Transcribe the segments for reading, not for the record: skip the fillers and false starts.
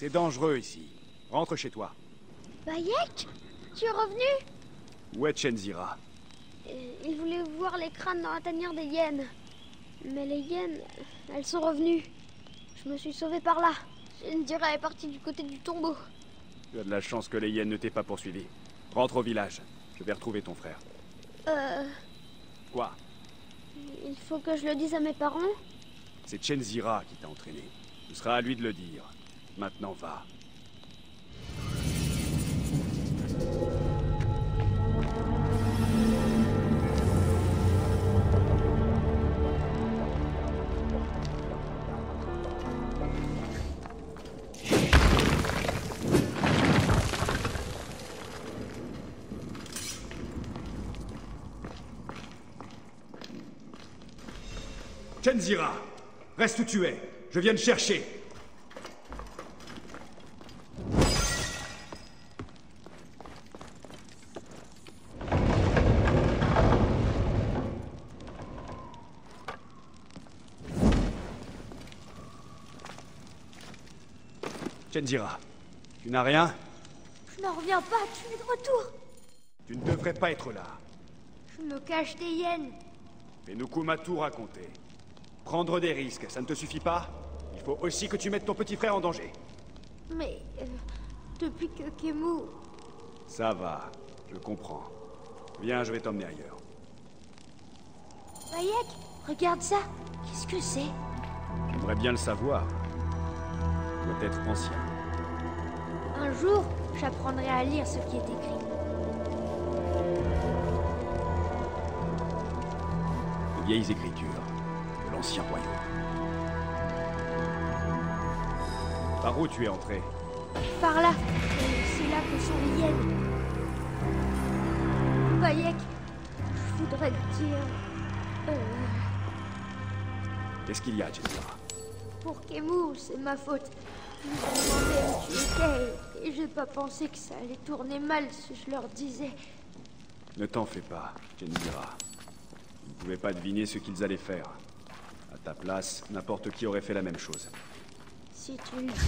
C'est dangereux ici. Rentre chez toi. Bayek, tu es revenu? Où est Chenzira? Il voulait voir les crânes dans la tanière des hyènes. Mais les hyènes, elles sont revenues. Je me suis sauvée par là. Chenzira est partie du côté du tombeau. Tu as de la chance que les hyènes ne t'aient pas poursuivi. Rentre au village. Je vais retrouver ton frère. Quoi? Il faut que je le dise à mes parents? C'est Chenzira qui t'a entraîné. Ce sera à lui de le dire. Maintenant, va. Chenzira, reste où tu es. Je viens te chercher. Chenzira, tu n'as rien? Je n'en reviens pas, tu es de retour. Tu ne devrais pas être là. Je me cache des hyènes. Fais-nous m'a tout raconté. Prendre des risques, ça ne te suffit pas? Il faut aussi que tu mettes ton petit frère en danger. Mais... depuis que Kemu... Ça va, je comprends. Viens, je vais t'emmener ailleurs. Bayek, regarde ça. Qu'est-ce que c'est? J'aimerais bien le savoir. Il doit être ancien. Un jour, j'apprendrai à lire ce qui est écrit. De vieilles écritures de l'ancien royaume. Par où tu es entré? Par là. C'est là que sont les hyènes. Bayek, je voudrais te dire... Qu'est-ce qu'il y a, Chenzira? Pour Kemu, c'est ma faute. Ils me demandaient où tu étais et j'ai pas pensé que ça allait tourner mal si je leur disais. Ne t'en fais pas, Chenzira. Je ne pouvais pas deviner ce qu'ils allaient faire. À ta place, n'importe qui aurait fait la même chose. Si tu le dis.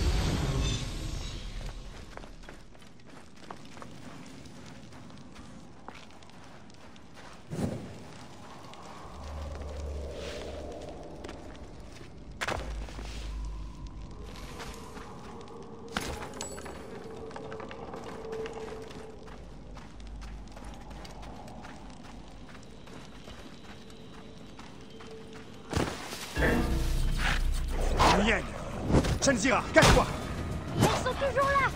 Hyène! Chenzira, cache-toi! Ils sont toujours là!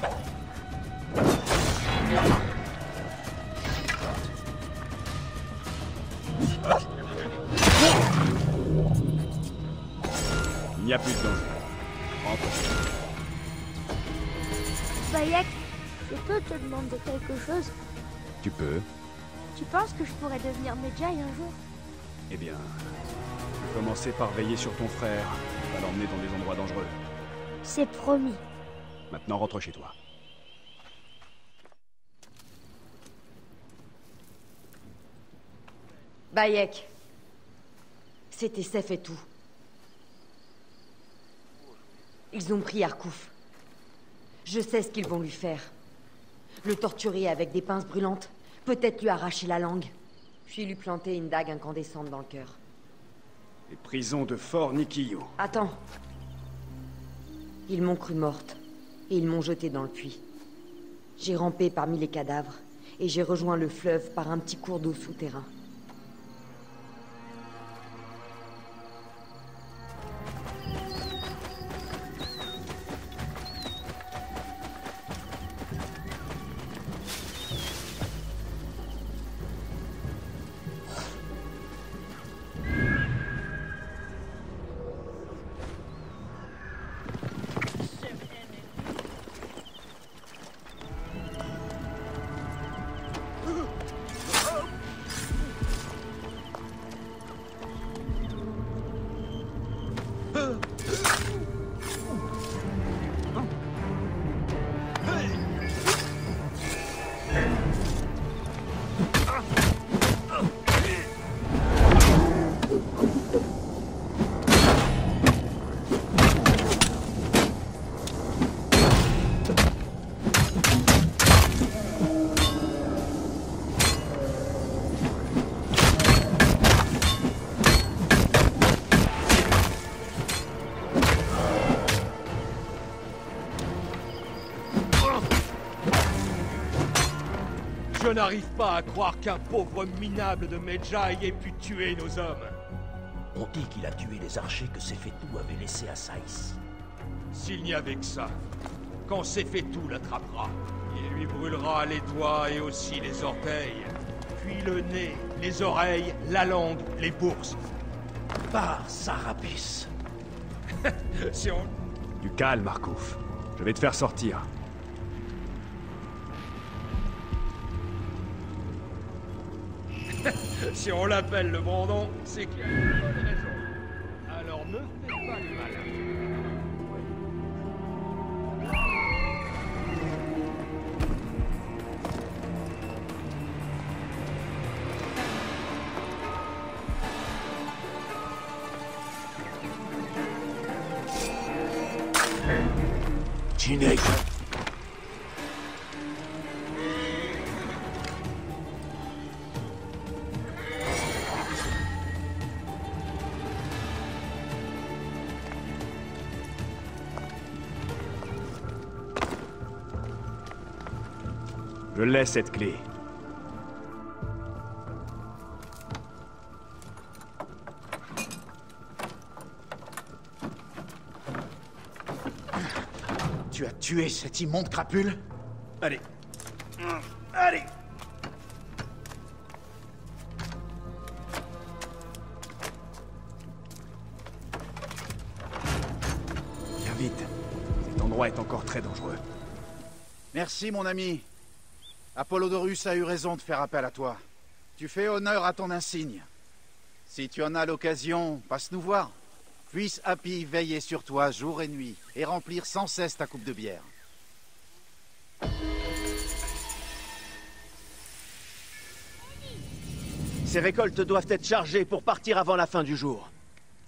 Il n'y a plus de danger. Rentre. Bayek, je peux te demander quelque chose? Tu peux. Tu penses que je pourrais devenir Medjay un jour? Eh bien, commencer par veiller sur ton frère, pas l'emmener dans des endroits dangereux. C'est promis. Maintenant, rentre chez toi. Bayek. C'était Sef et tout. Ils ont pris Arkouf. Je sais ce qu'ils vont lui faire. Le torturer avec des pinces brûlantes, peut-être lui arracher la langue, puis lui planter une dague incandescente dans le cœur. Les prisons de Fort Nikiyo. Attends. Ils m'ont cru morte, et ils m'ont jetée dans le puits. J'ai rampé parmi les cadavres, et j'ai rejoint le fleuve par un petit cours d'eau souterrain. n'arrive pas à croire qu'un pauvre minable de Medjay ait pu tuer nos hommes. On dit qu'il a tué les archers que Sefetou avait laissés à Saïs. S'il n'y avait que ça, quand Sefetou l'attrapera, il lui brûlera les doigts et aussi les orteils, puis le nez, les oreilles, la langue, les bourses. Par Sarapis. Si on... Du calme, Markouf. Je vais te faire sortir. Si on l'appelle le Brandon, c'est qu'il y a une bonne raison. Alors ne fais pas le malin. Tinek. Je laisse cette clé. Tu as tué cet immonde crapule? Allez. Allez. Viens vite. Cet endroit est encore très dangereux. Merci, mon ami. Apollodorus a eu raison de faire appel à toi. Tu fais honneur à ton insigne. Si tu en as l'occasion, passe nous voir. Puisse Happy veiller sur toi jour et nuit et remplir sans cesse ta coupe de bière. Ces récoltes doivent être chargées pour partir avant la fin du jour.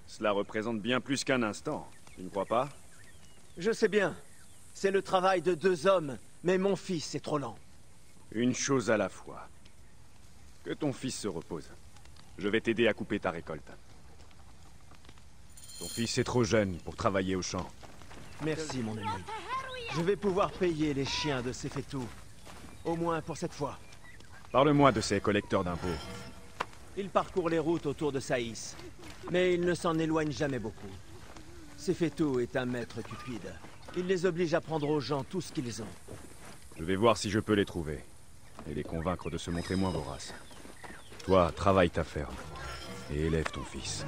Cela représente bien plus qu'un instant. Tu ne crois pas? Je sais bien. C'est le travail de 2 hommes, mais mon fils est trop lent. Une chose à la fois. Que ton fils se repose. Je vais t'aider à couper ta récolte. Ton fils est trop jeune pour travailler au champ. Merci, mon ami. Je vais pouvoir payer les chiens de Sefetou. Au moins pour cette fois. Parle-moi de ces collecteurs d'impôts. Ils parcourent les routes autour de Saïs, mais ils ne s'en éloignent jamais beaucoup. Sefetou est un maître cupide. Il les oblige à prendre aux gens tout ce qu'ils ont. Je vais voir si je peux les trouver. Et les convaincre de se montrer moins voraces. Toi, travaille ta ferme. Et élève ton fils.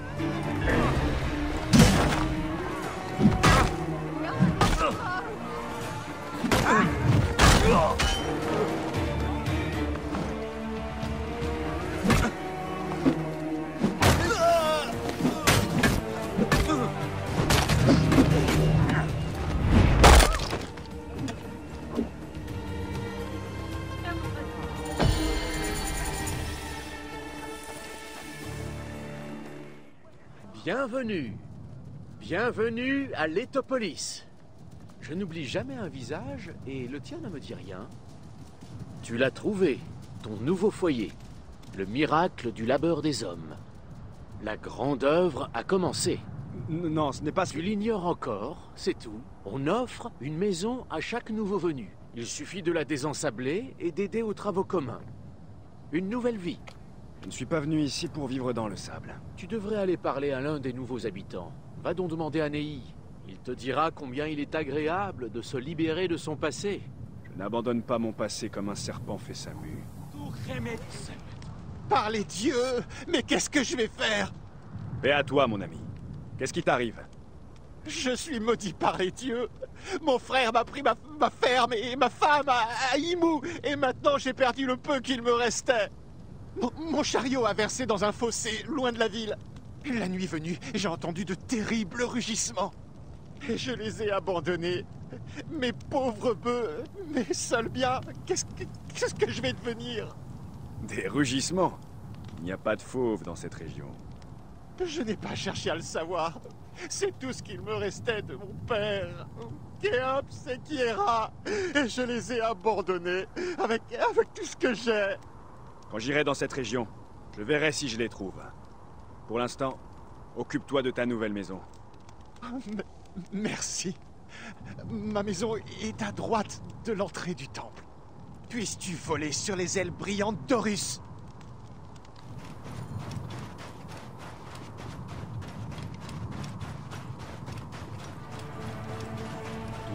Bienvenue. Bienvenue à l'Étopolis. Je n'oublie jamais un visage, et le tien ne me dit rien. Tu l'as trouvé, ton nouveau foyer. Le miracle du labeur des hommes. La grande œuvre a commencé. Non, ce n'est pas ce Tu que... l'ignores encore, c'est tout. On offre une maison à chaque nouveau venu. Il suffit de la désensabler et d'aider aux travaux communs. Une nouvelle vie. Je ne suis pas venu ici pour vivre dans le sable. Tu devrais aller parler à l'un des nouveaux habitants. Va donc demander à Nei. Il te dira combien il est agréable de se libérer de son passé. Je n'abandonne pas mon passé comme un serpent fait sa mue. Par les dieux! Mais qu'est-ce que je vais faire? Paix à toi, mon ami. Qu'est-ce qui t'arrive? Je suis maudit par les dieux. Mon frère m'a pris ma ferme et ma femme à Ymou. Et maintenant j'ai perdu le peu qu'il me restait. Mon chariot a versé dans un fossé, loin de la ville. La nuit venue, j'ai entendu de terribles rugissements. Et je les ai abandonnés. Mes pauvres bœufs, mes seuls biens, qu'est-ce que je vais devenir? Des rugissements. Il n'y a pas de fauves dans cette région. Je n'ai pas cherché à le savoir. C'est tout ce qu'il me restait de mon père. Kéops et Kiera. Et je les ai abandonnés avec tout ce que j'ai. Quand j'irai dans cette région, je verrai si je les trouve. Pour l'instant, occupe-toi de ta nouvelle maison. Merci. Ma maison est à droite de l'entrée du temple. puisses-tu voler sur les ailes brillantes d'Horus.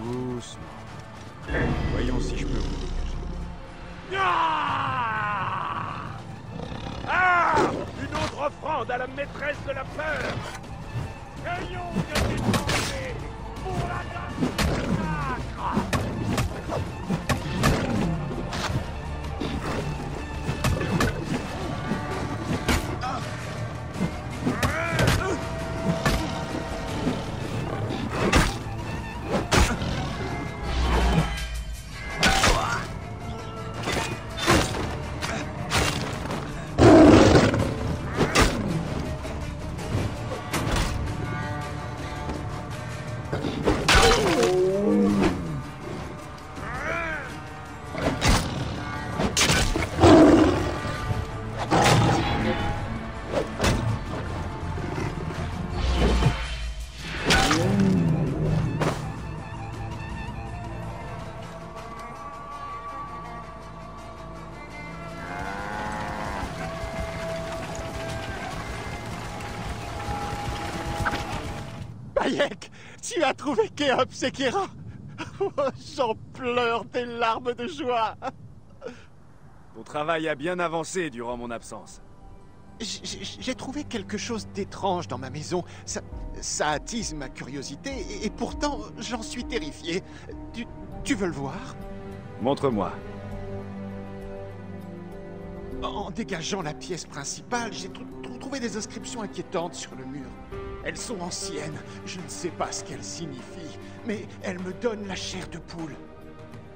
Doucement. Voyons si je peux vous dégager. Une autre offrande à la maîtresse de la peur. Ayons des étrangers pour la grâce du sacre. Bayek, tu as trouvé Kéops et Kéra. Oh, j'en pleure des larmes de joie. Ton travail a bien avancé durant mon absence. J'ai trouvé quelque chose d'étrange dans ma maison. Ça attise ma curiosité et pourtant j'en suis terrifié. Tu veux le voir? Montre-moi. En dégageant la pièce principale, j'ai trouvé des inscriptions inquiétantes sur le mur. Elles sont anciennes, je ne sais pas ce qu'elles signifient, mais elles me donnent la chair de poule.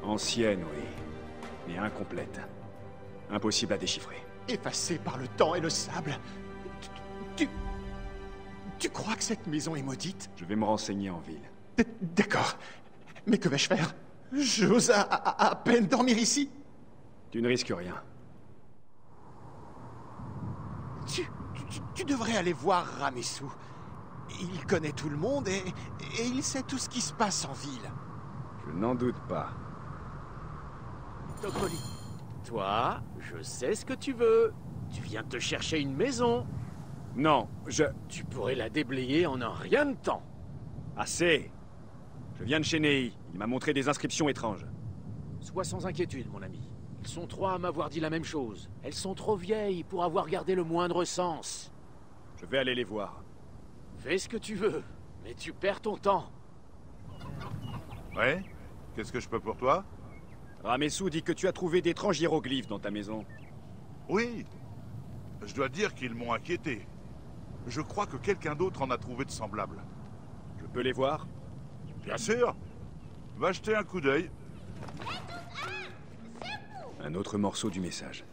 Ancienne, oui. Mais incomplète. Impossible à déchiffrer. Effacée par le temps et le sable. Tu crois que cette maison est maudite? Je vais me renseigner en ville. D'accord. Mais que vais-je faire? J'ose à peine dormir ici. Tu ne risques rien. Tu devrais aller voir Ramessou. Il connaît tout le monde et il sait tout ce qui se passe en ville. Je n'en doute pas. Topoli, toi, je sais ce que tu veux. Tu viens te chercher une maison. Non, Tu pourrais la déblayer en un rien de temps. Assez. Je viens de chez Nei. Il m'a montré des inscriptions étranges. Sois sans inquiétude, mon ami. Ils sont trois à m'avoir dit la même chose. Elles sont trop vieilles pour avoir gardé le moindre sens. Je vais aller les voir. Fais ce que tu veux, mais tu perds ton temps. Ouais? Qu'est-ce que je peux pour toi? Ramessou dit que tu as trouvé d'étranges hiéroglyphes dans ta maison. Oui. Je dois dire qu'ils m'ont inquiété. Je crois que quelqu'un d'autre en a trouvé de semblables. Je peux les voir? Bien sûr. Va jeter un coup d'œil. Un autre morceau du message.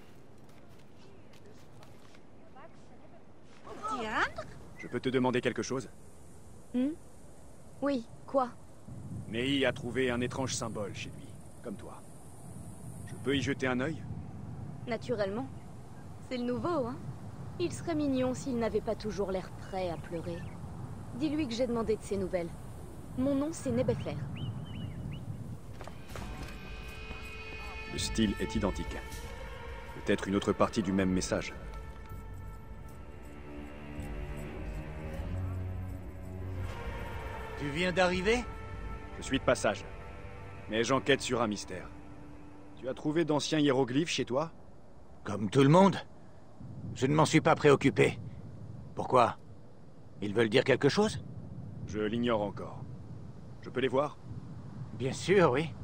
Je peux te demander quelque chose? Oui, quoi? Nei a trouvé un étrange symbole chez lui, comme toi. Je peux y jeter un œil? Naturellement. C'est le nouveau, hein? Il serait mignon s'il n'avait pas toujours l'air prêt à pleurer. Dis-lui que j'ai demandé de ses nouvelles. Mon nom, c'est Nebefer. Le style est identique. Peut-être une autre partie du même message. Tu viens d'arriver? Je suis de passage. Mais j'enquête sur un mystère. Tu as trouvé d'anciens hiéroglyphes chez toi? Comme tout le monde. Je ne m'en suis pas préoccupé. Pourquoi? Ils veulent dire quelque chose? Je l'ignore encore. Je peux les voir? Bien sûr, oui.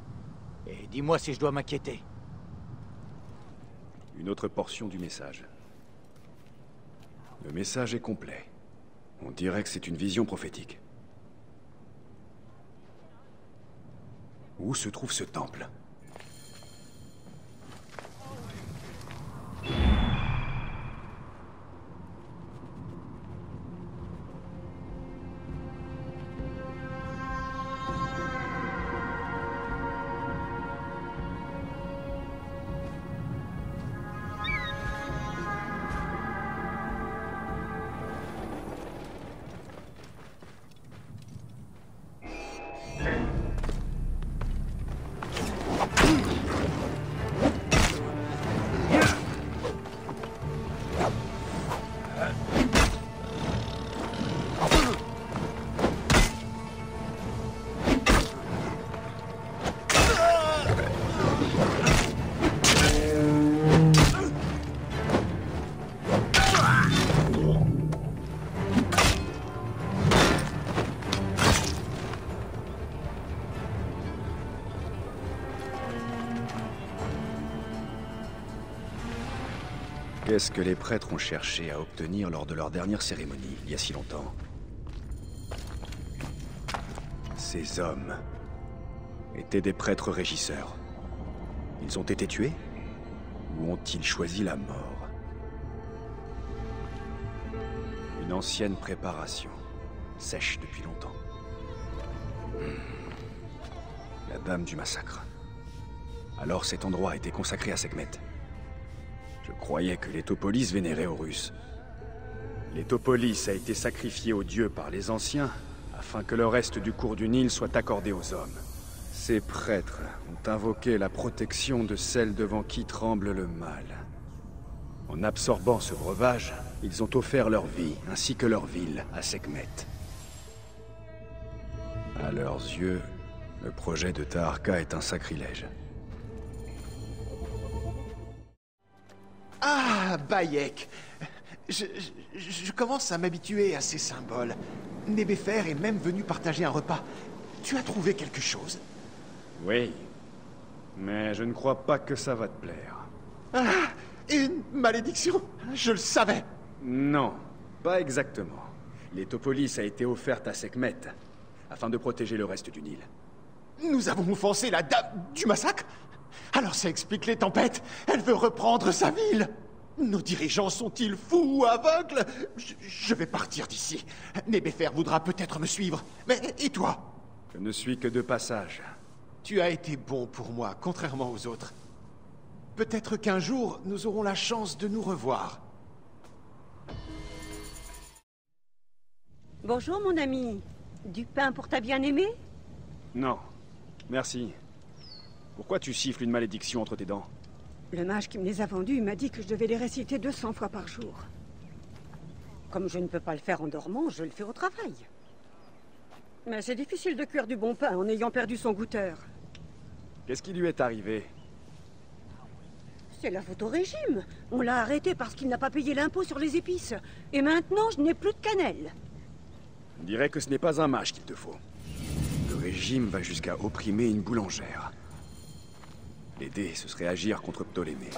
Et dis-moi si je dois m'inquiéter. Une autre portion du message. Le message est complet. On dirait que c'est une vision prophétique. Où se trouve ce temple? Qu'est-ce que les prêtres ont cherché à obtenir lors de leur dernière cérémonie, il y a si longtemps? Ces hommes étaient des prêtres régisseurs. Ils ont été tués? Ou ont-ils choisi la mort? Une ancienne préparation, sèche depuis longtemps. La dame du massacre. Alors cet endroit a été consacré à Sekhmet. Je croyais que l'Étopolis vénérait Horus. L'Étopolis a été sacrifié aux dieux par les anciens, afin que le reste du cours du Nil soit accordé aux hommes. Ces prêtres ont invoqué la protection de celle devant qui tremble le mal. En absorbant ce breuvage, ils ont offert leur vie, ainsi que leur ville, à Sekhmet. À leurs yeux, le projet de Taharqa est un sacrilège. Ah, Bayek. Je commence à m'habituer à ces symboles. Nébéfer est même venu partager un repas. Tu as trouvé quelque chose? Oui, mais je ne crois pas que ça va te plaire. Ah, une malédiction? Je le savais. Non, pas exactement. L'Étopolis a été offerte à Sekhmet, afin de protéger le reste du Nil. Nous avons offensé la dame du massacre? Alors ça explique les tempêtes. Elle veut reprendre sa ville. Nos dirigeants sont-ils fous ou aveugles? Je vais partir d'ici. Nébéfer voudra peut-être me suivre. Mais et toi? Je ne suis que de passage. Tu as été bon pour moi, contrairement aux autres. Peut-être qu'un jour, nous aurons la chance de nous revoir. Bonjour, mon ami. Du pain pour ta bien-aimée? Non, merci. Pourquoi tu siffles une malédiction entre tes dents? Le mage qui me les a vendus m'a dit que je devais les réciter 200 fois par jour. Comme je ne peux pas le faire en dormant, je le fais au travail. Mais c'est difficile de cuire du bon pain en ayant perdu son goûteur. Qu'est-ce qui lui est arrivé? C'est la faute au régime. On l'a arrêté parce qu'il n'a pas payé l'impôt sur les épices. Et maintenant, je n'ai plus de cannelle. On dirait que ce n'est pas un mage qu'il te faut. Le régime va jusqu'à opprimer une boulangère. L'aider, ce serait agir contre Ptolémée.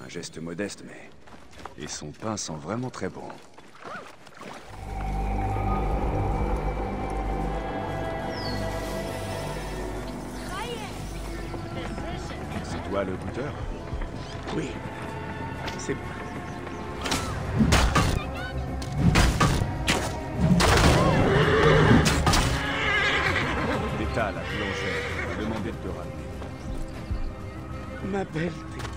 Un geste modeste, mais... Et son pain sent vraiment très bon. C'est toi le goûteur? Oui, c'est moi. Déta, la boulangère, m'a demandé de te ramener. Ma belle Déta.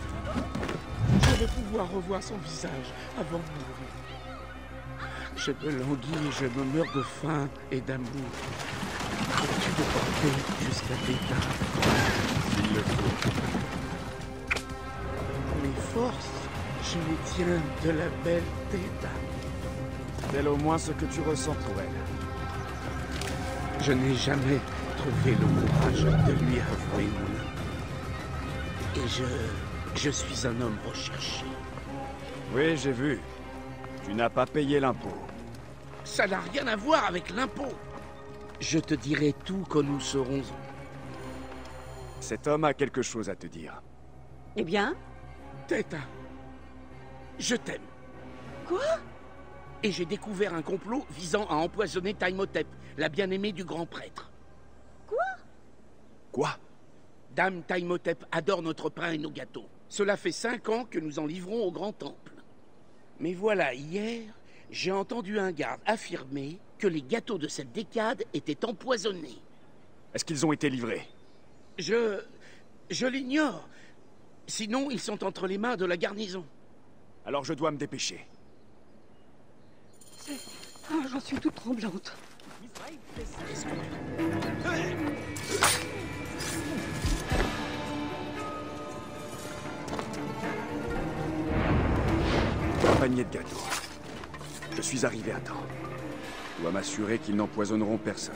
Je vais pouvoir revoir son visage avant de mourir. Je me languis et je me meurs de faim et d'amour. Peux-tu me porter jusqu'à Déta? S'il le faut. Mes forces, je les tiens de la belle Déta. Telle au moins ce que tu ressens pour elle. Je n'ai jamais trouvé le courage de lui avouer mon amour. Et je suis un homme recherché. Oui, j'ai vu. Tu n'as pas payé l'impôt. Ça n'a rien à voir avec l'impôt. Je te dirai tout quand nous serons... Cet homme a quelque chose à te dire. Eh bien? Déta, je t'aime. Quoi? Et j'ai découvert un complot visant à empoisonner Taimhotep, la bien-aimée du grand prêtre. Quoi? Quoi? Dame Taimhotep adore notre pain et nos gâteaux. Cela fait 5 ans que nous en livrons au grand temple. Mais voilà, hier, j'ai entendu un garde affirmer que les gâteaux de cette décade étaient empoisonnés. Est-ce qu'ils ont été livrés? Je l'ignore. Sinon, ils sont entre les mains de la garnison. Alors je dois me dépêcher. Oh, j'en suis toute tremblante. Un panier de gâteaux. Je suis arrivé à temps. Je dois m'assurer qu'ils n'empoisonneront personne.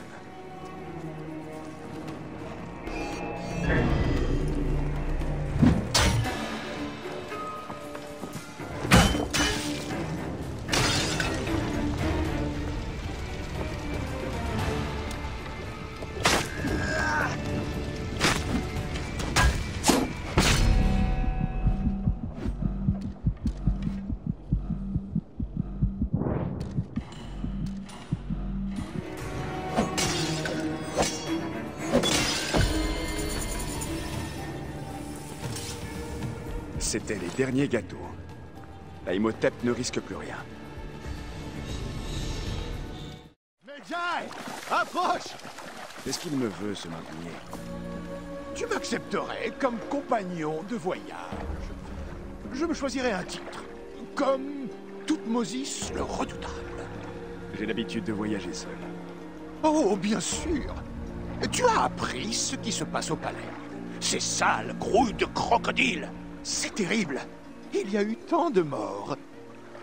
c'étaient les derniers gâteaux. L'Imhotep ne risque plus rien. Medjay, approche! Qu'est-ce qu'il me veut, ce marinier? Tu m'accepterais comme compagnon de voyage. Je me choisirais un titre, comme Toutmoses le Redoutable. J'ai l'habitude de voyager seul. Oh, bien sûr. Tu as appris ce qui se passe au palais. Ces sales grouilles de crocodiles. C'est terrible. Il y a eu tant de morts.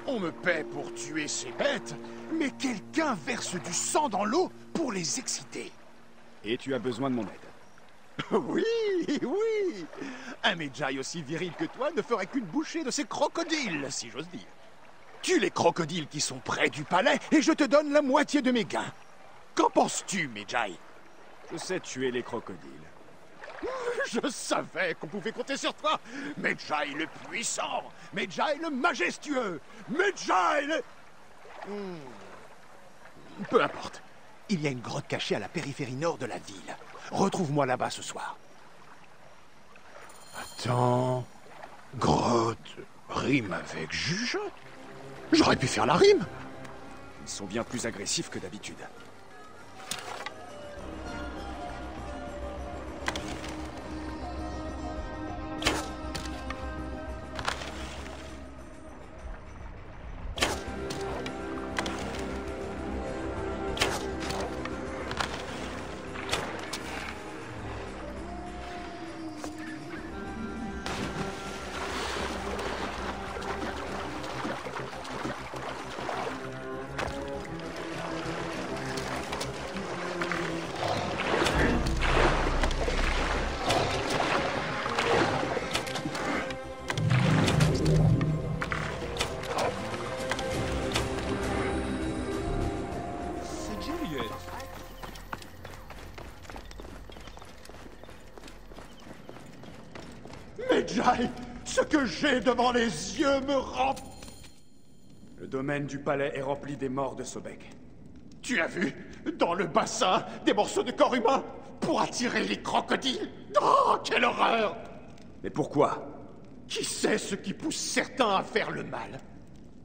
On me paie pour tuer ces bêtes, mais quelqu'un verse du sang dans l'eau pour les exciter. Et tu as besoin de mon aide. Oui, oui. Un Medjay aussi viril que toi ne ferait qu'une bouchée de ces crocodiles, si j'ose dire. Tue les crocodiles qui sont près du palais et je te donne la moitié de mes gains. Qu'en penses-tu, Medjay? Je sais tuer les crocodiles. Je savais qu'on pouvait compter sur toi. Medjay le puissant, Medjay le majestueux, Medjay le... Peu importe. Il y a une grotte cachée à la périphérie nord de la ville. Retrouve-moi là-bas ce soir. Attends... Grotte rime avec jugeote? J'aurais pu faire la rime. Ils sont bien plus agressifs que d'habitude. Medjay, ce que j'ai devant les yeux me rend... Le domaine du palais est rempli des morts de Sobek. Tu as vu, dans le bassin, des morceaux de corps humain pour attirer les crocodiles? Oh, quelle horreur! Mais pourquoi? Qui sait ce qui pousse certains à faire le mal?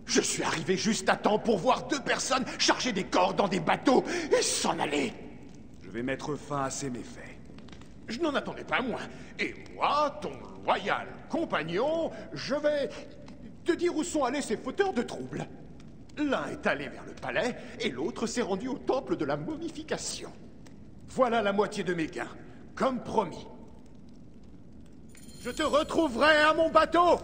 Je suis arrivé juste à temps pour voir 2 personnes charger des corps dans des bateaux et s'en aller. Je vais mettre fin à ces méfaits. Je n'en attendais pas moins. Et moi, ton loyal compagnon, je vais te dire où sont allés ces fauteurs de troubles. L'un est allé vers le palais et l'autre s'est rendu au temple de la momification. Voilà la moitié de mes gains, comme promis. Je te retrouverai à mon bateau!